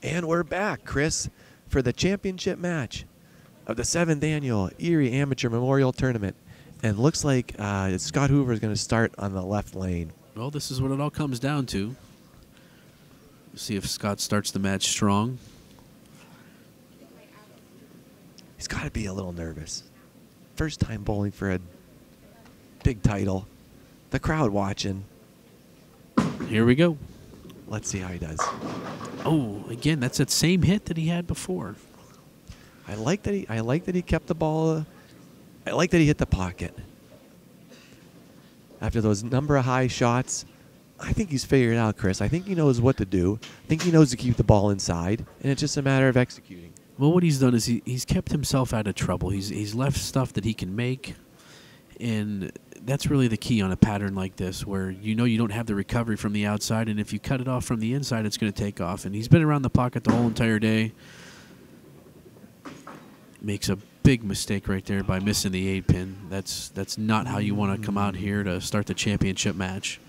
And we're back, Chris, for the championship match of the 7th annual Erie Amateur Memorial Tournament. And looks like Scott Hoover is going to start on the left lane. Well, this is what it all comes down to. See if Scott starts the match strong. He's got to be a little nervous. First time bowling for a big title. The crowd watching. Here we go. Let's see how he does. Oh, again, that's that same hit that he had before. I like that he kept the ball. I like that he hit the pocket. After those number of high shots, I think he's figured it out, Chris. I think he knows what to do. I think he knows to keep the ball inside, and it's just a matter of executing. Well, what he's done is he's kept himself out of trouble. He's left stuff that he can make, and that's really the key on a pattern like this, where you know you don't have the recovery from the outside, and if you cut it off from the inside, it's going to take off. And he's been around the pocket the whole entire day. Makes a big mistake right there by missing the 8-pin. That's not how you want to come out here to start the championship match.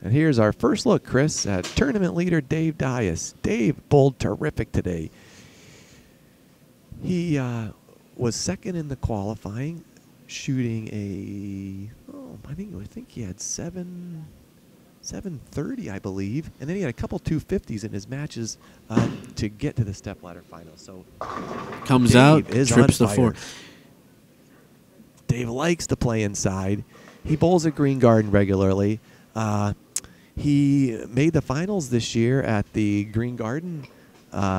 And here's our first look, Chris, at tournament leader Dave Dias. Dave bowled terrific today. He was second in the qualifying, shooting I think he had 730, I believe, and then he had a couple 250s in his matches to get to the stepladder final. So comes Dave out, is trips on the fire. 4. Dave likes to play inside. He bowls at Green Garden regularly. He made the finals this year at the Green Garden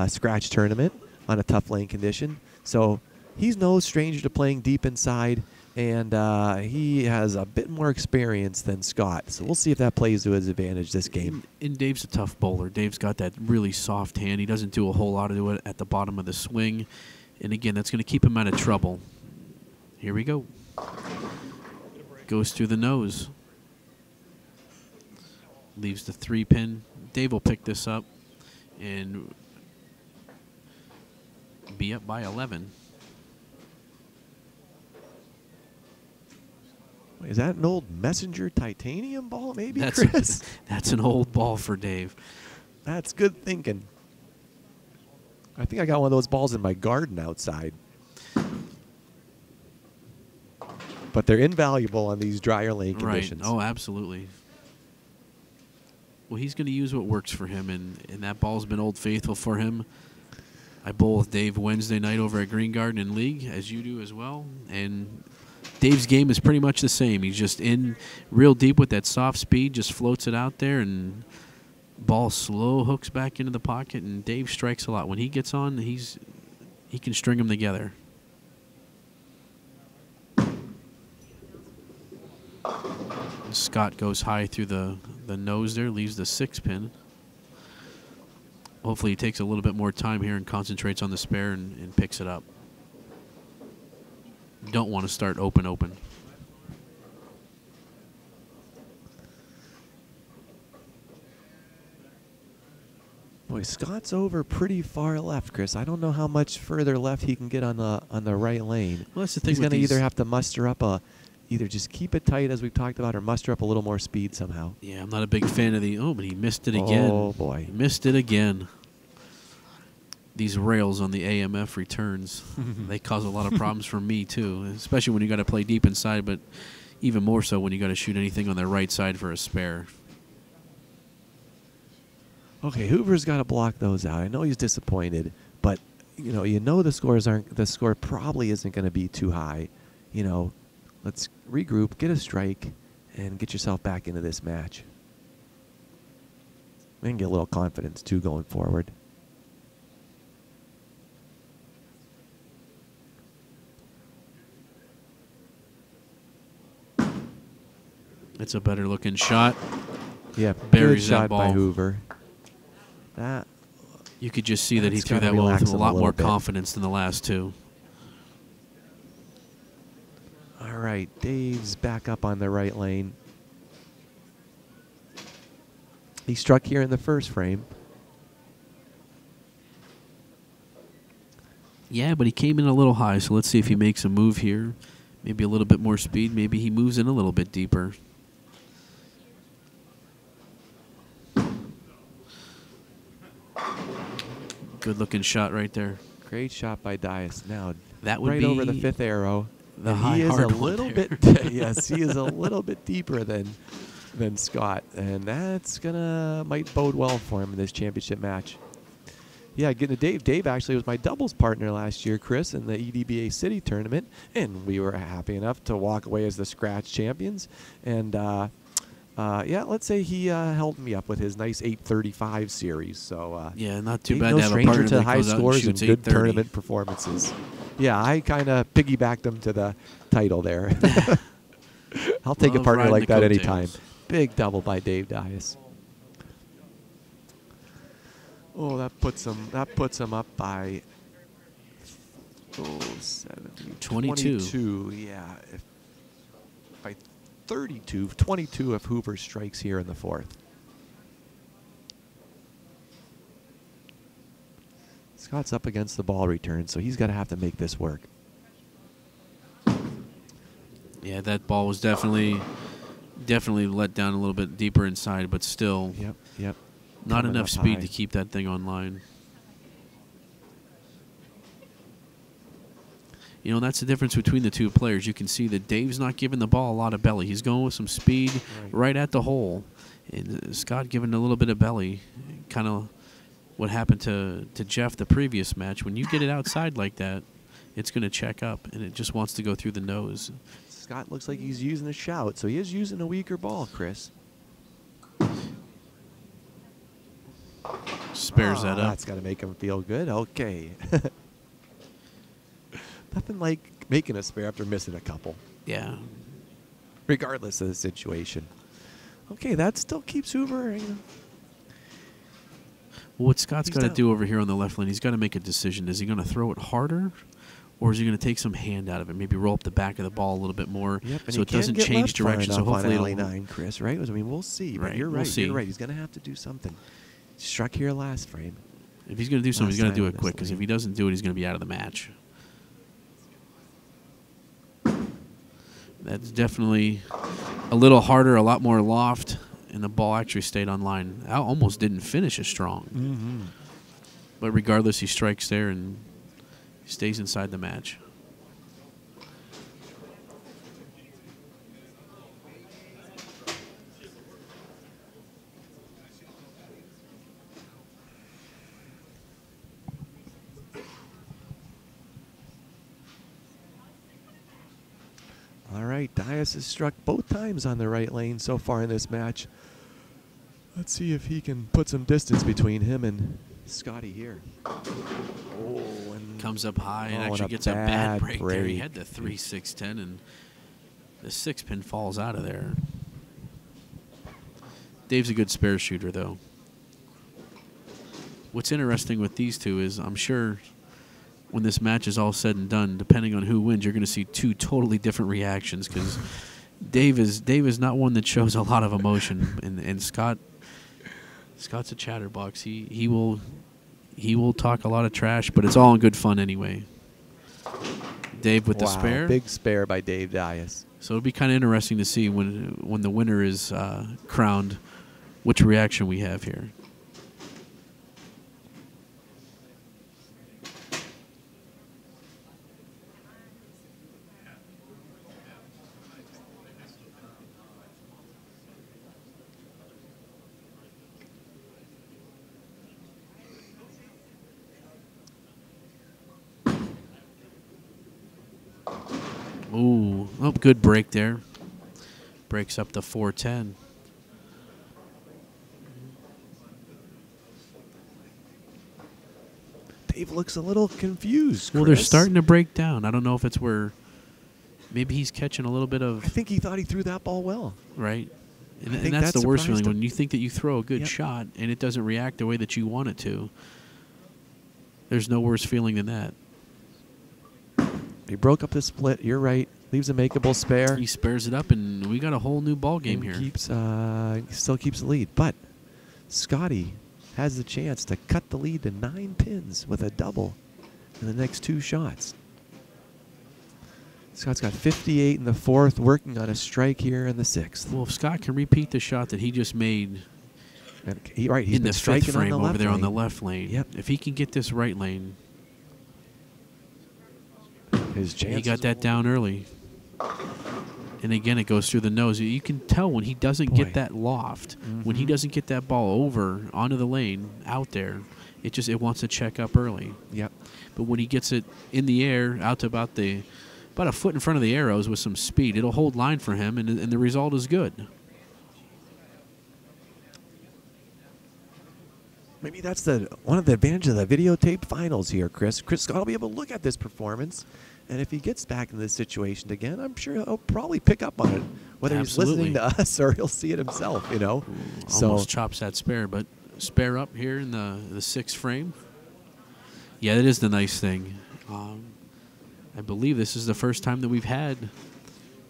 scratch tournament on a tough lane condition. So he's no stranger to playing deep inside, and he has a bit more experience than Scott. So we'll see if that plays to his advantage this game. And Dave's a tough bowler. Dave's got that really soft hand. He doesn't do a whole lot of it at the bottom of the swing. And again, that's going to keep him out of trouble. Here we go. Goes through the nose. Leaves the 3-pin. Dave will pick this up and be up by 11. Is that an old Messenger titanium ball, maybe, Chris? That's an old ball for Dave. That's good thinking. I think I got one of those balls in my garden outside. But they're invaluable on these drier lane conditions. Right. Oh, absolutely. Well, he's going to use what works for him, and that ball's been Old Faithful for him. I bowl with Dave Wednesday night over at Green Garden in League, as you do as well. And Dave's game is pretty much the same. He's just in real deep with that soft speed, just floats it out there, and ball slow hooks back into the pocket, and Dave strikes a lot. When he gets on, he can string them together. Scott goes high through the nose there, leaves the 6-pin. Hopefully he takes a little bit more time here and concentrates on the spare and picks it up. Don't want to start open. Boy, Scott's over pretty far left, Chris. I don't know how much further left he can get on the right lane. Well, that's the thing. He's going to either have to muster up either just keep it tight as we've talked about, or muster up a little more speed somehow. Yeah, I'm not a big fan of but he missed it again. Oh boy, he missed it again. These rails on the AMF returns, they cause a lot of problems for me too, especially when you got to play deep inside, but even more so when you got to shoot anything on the right side for a spare. Okay, Hoover's got to block those out. I know he's disappointed, but you know the score probably isn't going to be too high. Let's regroup, get a strike, and get yourself back into this match. And get a little confidence too going forward. It's a better looking shot. Yeah, buries good shot that ball by Hoover. That you could just see that he threw gotta that one with relax a him a lot little more bit. confidence than the last two. All right, Dave's back up on the right lane. He struck here in the first frame. Yeah, but he came in a little high, so let's see if he makes a move here. Maybe a little bit more speed. Maybe he moves in a little bit deeper. Good-looking shot right there. Great shot by Dias. Now, That would right be over the fifth arrow. the And high he is hard a one little there. bit yes, he is a little bit deeper than Scott, and that's might bode well for him in this championship match. Yeah, getting to Dave. Dave actually was my doubles partner last year, Chris, in the EDBA City tournament, and we were happy enough to walk away as the scratch champions. And yeah, let's say he held me up with his nice 835 series. So Yeah, not too ain't bad no to have a stranger partner to that high goes out and scores and shoots good 830. tournament performances. Yeah, I kind of piggybacked him to the title there. I'll take a Love partner riding like the that anytime. coattails. Big double by Dave Dias. Oh, that puts him up by 70, 22. Yeah, by 32, 22 if Hoover strikes here in the fourth. Scott's up against the ball return, so he's got to have to make this work. Yeah, that ball was definitely let down a little bit deeper inside, but still Yep. not Coming enough up speed high. to keep that thing online. You know, that's the difference between the two players. You can see that Dave's not giving the ball a lot of belly. He's going with some speed right at the hole. And Scott giving a little bit of belly. Kind of what happened to Jeff the previous match. When you get it outside like that, it's going to check up, and it just wants to go through the nose. Scott looks like he's using a shout, so he is using a weaker ball, Chris. Spares that up. That's got to make him feel good. Okay. Nothing like making a spare after missing a couple, Yeah. regardless of the situation. Okay, that still keeps Hoover. Well, what Scott's He's got to down. do over here on the left lane, he's got to make a decision. Is he going to throw it harder, or is he going to take some hand out of it? Maybe roll up the back of the ball a little bit more Yep, and so he it doesn't can't get change left far direction. So enough hopefully on alley it'll 9, Chris. Right? I mean, we'll see. But Right, you're we'll right. see. You're right. He's going to have to do something. Struck here last frame. If he's going to do something, he's Last going to do time it on quick, this because if lane. he doesn't do it, he's going to be out of the match. That's definitely a little harder, a lot more loft, and the ball actually stayed on line. Al almost didn't finish as strong. Mm-hmm. But regardless, he strikes there and he stays inside the match. All right, Dias has struck both times on the right lane so far in this match. Let's see if he can put some distance between him and Scotty here. Oh, and Comes up high and Oh, and actually a gets a bad bad break there. He break. had the 3-6-10, and the 6-pin falls out of there. Dave's a good spare shooter, though. What's interesting with these two is I'm sure when this match is all said and done, depending on who wins, you're going to see two totally different reactions, because Dave is not one that shows a lot of emotion, and Scott's a chatterbox. He will talk a lot of trash, but it's all in good fun anyway. Dave with the spare. Big spare by Dave Dias. So it'll be kind of interesting to see when the winner is crowned, which reaction we have here. Ooh, oh, good break there. Breaks up to 410. Dave looks a little confused, Well, they're Chris. starting to break down. I don't know if it's where maybe he's catching a little bit of, I think he thought he threw that ball well. right? And, I think that's that the worst surprised feeling, him. when you think that you throw a good Yep. shot and it doesn't react the way that you want it to. There's no worse feeling than that. He broke up the split. You're right. Leaves a makeable spare. He spares it up, and we got a whole new ball game and here. Still keeps the lead. But Scotty has the chance to cut the lead to 9 pins with a double in the next 2 shots. Scott's got 58 in the fourth, working on a strike here in the 6th. Well, if Scott can repeat the shot that he just made And he's in been the striking fifth frame on the over left there on the lane. left lane. Yep. If he can get this right lane, His chances. he got that down early. And again, it goes through the nose. You can tell when he doesn't get that loft, when he doesn't get that ball over onto the lane out there, it wants to check up early. Yep. But when he gets it in the air out to about a foot in front of the arrows with some speed, it'll hold line for him, and the result is good. Maybe that's one of the advantages of the videotape finals here, Chris. Chris Scott will be able to look at this performance, and if he gets back in this situation again, I'm sure he'll probably pick up on it, whether Absolutely. he's listening to us or he'll see it himself, you know. Almost chops that spare, but spare up here in the sixth frame. Yeah, that is the nice thing. I believe this is the first time that we've had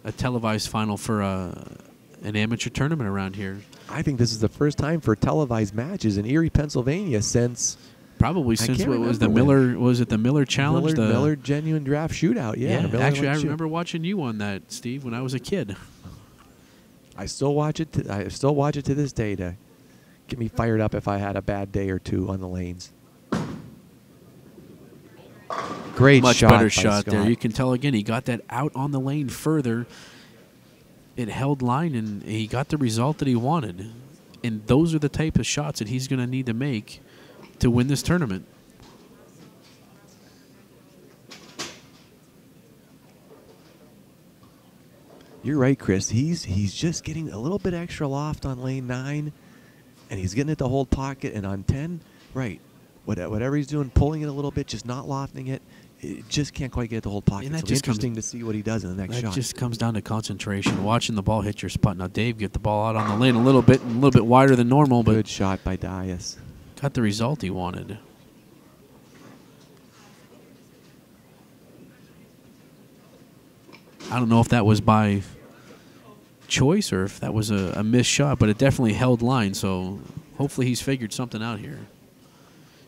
a televised final for an amateur tournament around here. I think this is the first time for televised matches in Erie, Pennsylvania since probably since can't what was the remember Miller was it the Miller Challenge? Miller Genuine Draft Shootout. Yeah, Miller actually, I Shoot. remember watching you on that, Steve, when I was a kid. I still watch it. I still watch it to this day to get me fired up if I had a bad day or two on the lanes. Great Much shot better by shot there. Scott. You can tell again he got that out on the lane further. It held line, and he got the result that he wanted. And those are the type of shots that he's going to need to make to win this tournament. You're right, Chris. He's just getting a little bit extra loft on lane 9, and he's getting it to hold pocket. And on 10, right, whatever he's doing, pulling it a little bit, just not lofting it. It just can't quite get the whole pocket. And that It'll be just interesting to see what he does in the next That shot. just comes down to concentration, watching the ball hit your spot. Now, Dave get the ball out on the lane a little bit wider than normal, but Good shot by Dias. got the result he wanted. I don't know if that was by choice or if that was a missed shot, but it definitely held line, so hopefully he's figured something out here.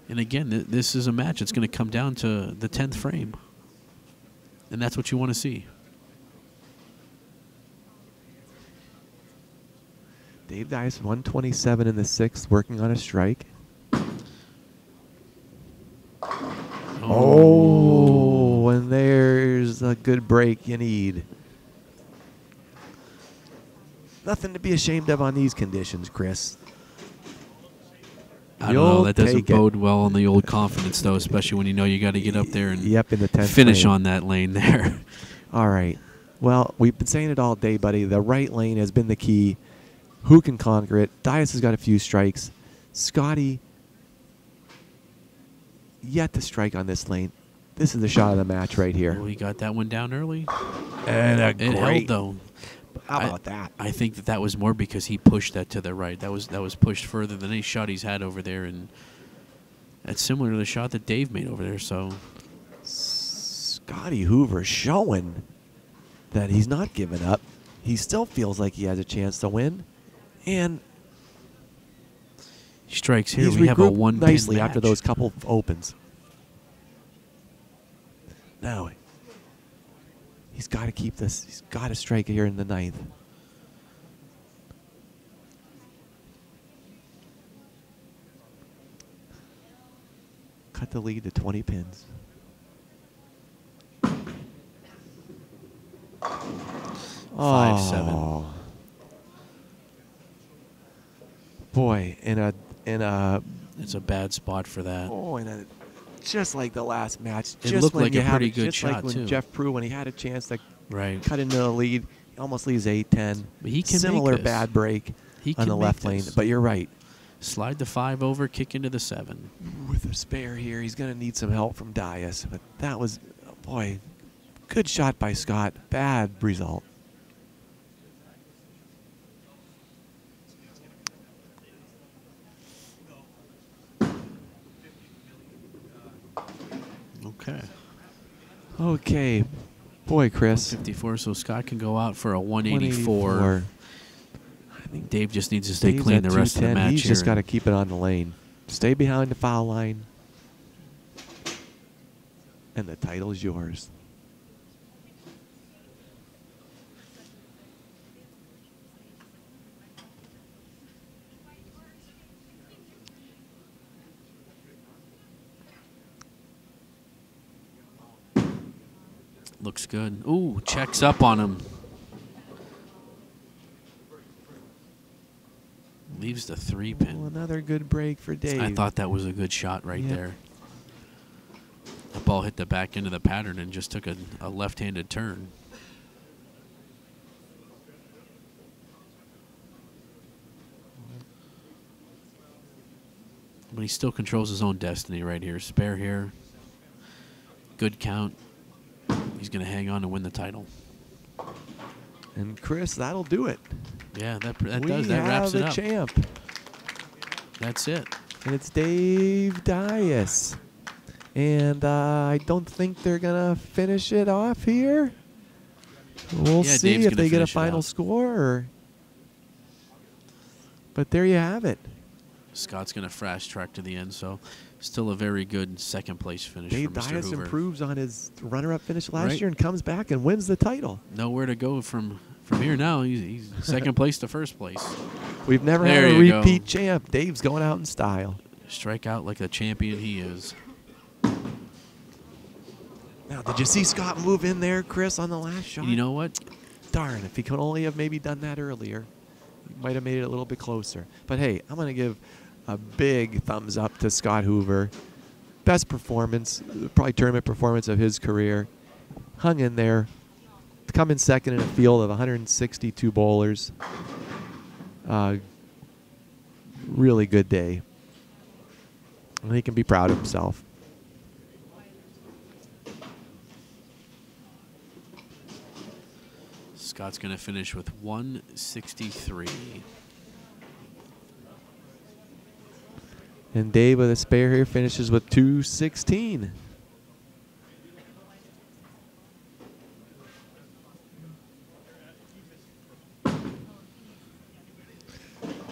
And again, this is a match that's going to come down to the 10th frame. And that's what you want to see. Dave Dias, 127 in the 6th, working on a strike. Oh, and there's a good break you need. Nothing to be ashamed of on these conditions, Chris. I don't know. That doesn't take it. bode well on the old confidence, though, especially when you know you got to get up there and in the 10th finish frame. on that lane there. All right. Well, we've been saying it all day, buddy. The right lane has been the key. Who can conquer it? Dias has got a few strikes. Scotty yet to strike on this lane. This is the shot of the match right here. Well, he got that one down early. And It held, though. How about that? I think that was more because he pushed that to the right. That was pushed further than any shot he's had over there, and that's similar to the shot that Dave made over there. So Scotty Hoover showing that he's not giving up. He still feels like he has a chance to win, and he strikes here. he's We have a regrouped one-pin nicely match. after those couple of opens. Now he's got to keep this. He's got to strike here in the 9th. Cut the lead to 20 pins. 5-7. Oh. Boy, in a It's a bad spot for that. just like the last match. It just looked when like you a have pretty it, good just shot, like when too. Jeff Prue, when he had a chance to Right. cut into the lead, he almost leaves 8-10. But he can make Similar this. bad break He on can the make left lane. this. But you're right. Slide the 5 over, kick into the 7. With a spare here, he's going to need some help from Dias. But that was, boy, good shot by Scott. Bad result. Okay. Okay. Boy, Chris. 54, so Scott can go out for a 184. I think Dave just needs to stay Dave's clean at the rest of the 210. match He's here. just got to keep it on the lane. Stay behind the foul line. And the title's yours. Looks good. Ooh, checks up on him. Leaves the 3-pin. Oh, another good break for Dave. I thought that was a good shot right there. The ball hit the back end of the pattern and just took a left-handed turn. But he still controls his own destiny right here. Spare here. Good count. He's going to hang on to win the title. And Chris, that'll do it. Yeah, that does. That wraps it up. We have the champ. That's it. And it's Dave Dias. And I don't think they're going to finish it off here. We'll see Dave's if they get a finish it final out. score. But there you have it. Scott's going to fast track to the end, so still a very good second-place finish Dave for Mr. Dias Hoover. improves on his runner-up finish last Right. year and comes back and wins the title. Nowhere to go from here now. He's second place to first place. We've never There had a you go. repeat champ. Dave's going out in style. Strike out like the champion he is. Now, did you see Scott move in there, Chris, on the last shot? You know what? Darn, if he could only have maybe done that earlier, he might have made it a little bit closer. But hey, I'm going to give a big thumbs up to Scott Hoover. Best performance, probably tournament performance of his career. Hung in there, come in second in a field of 162 bowlers. Really good day. And he can be proud of himself. Scott's going to finish with 163. And Dave with a spare here finishes with 216.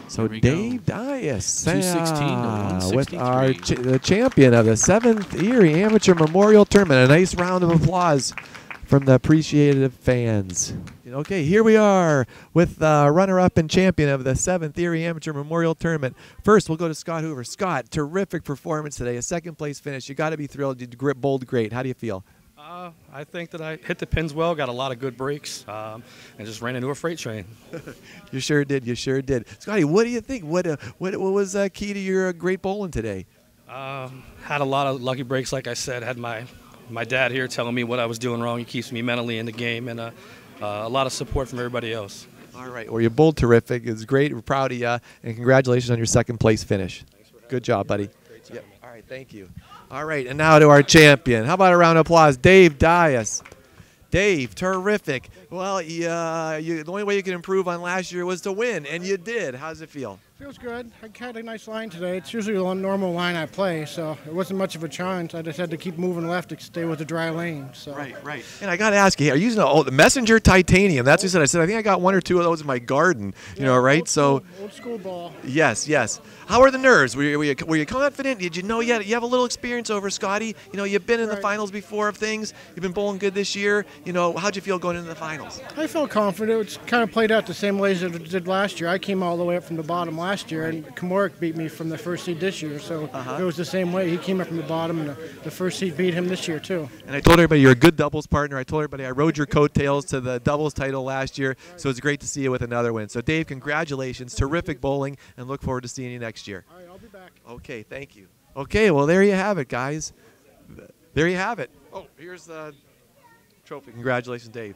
So Dave Dias 216 to with 163. our the champion of the 7th Erie Amateur Memorial Tournament. A nice round of applause from the appreciative fans. Okay, here we are with the runner-up and champion of the 7th Erie Amateur Memorial Tournament. First, we'll go to Scott Hoover. Scott, terrific performance today. A second-place finish. You got to be thrilled. You bowled great. How do you feel? I think that I hit the pins well, got a lot of good breaks, and just ran into a freight train. You sure did. You sure did. Scotty, what do you think? What was key to your great bowling today? Had a lot of lucky breaks, like I said. Had my dad here telling me what I was doing wrong. He keeps me mentally in the game, and a lot of support from everybody else. All right. Well, you bowled terrific. It's great. We're proud of you, and congratulations on your second-place finish. Good job, buddy. Yep. All right. Thank you. All right, and now to our champion. How about a round of applause? Dave Dias. Dave, terrific. Well, the only way you could improve on last year was to win, and you did. How does it feel? Feels good. I had a nice line today. It's usually the normal line I play, so it wasn't much of a challenge. I just had to keep moving left to stay with the dry lane. So. Right. And I got to ask you, are you using the Messenger Titanium? That's what I said. I think I got one or two of those in my garden, right? Old school ball. Yes. How are the nerves? Were you confident? Did you know you have a little experience over Scotty? You've been in the finals before of things. You've been bowling good this year. How'd you feel going into the finals? I felt confident. It's kind of played out the same way as it did last year. I came all the way up from the bottom last year, and Komorik beat me from the first seed this year. So it was the same way. He came up from the bottom, and the first seed beat him this year, too. And I told everybody you're a good doubles partner. I told everybody I rode your coattails to the doubles title last year, so it's great to see you with another win. So, Dave, congratulations. Terrific bowling, and look forward to seeing you next year. All right, I'll be back. Okay, thank you. Okay, well, there you have it, guys. There you have it. Oh, here's the trophy. Congratulations, Dave.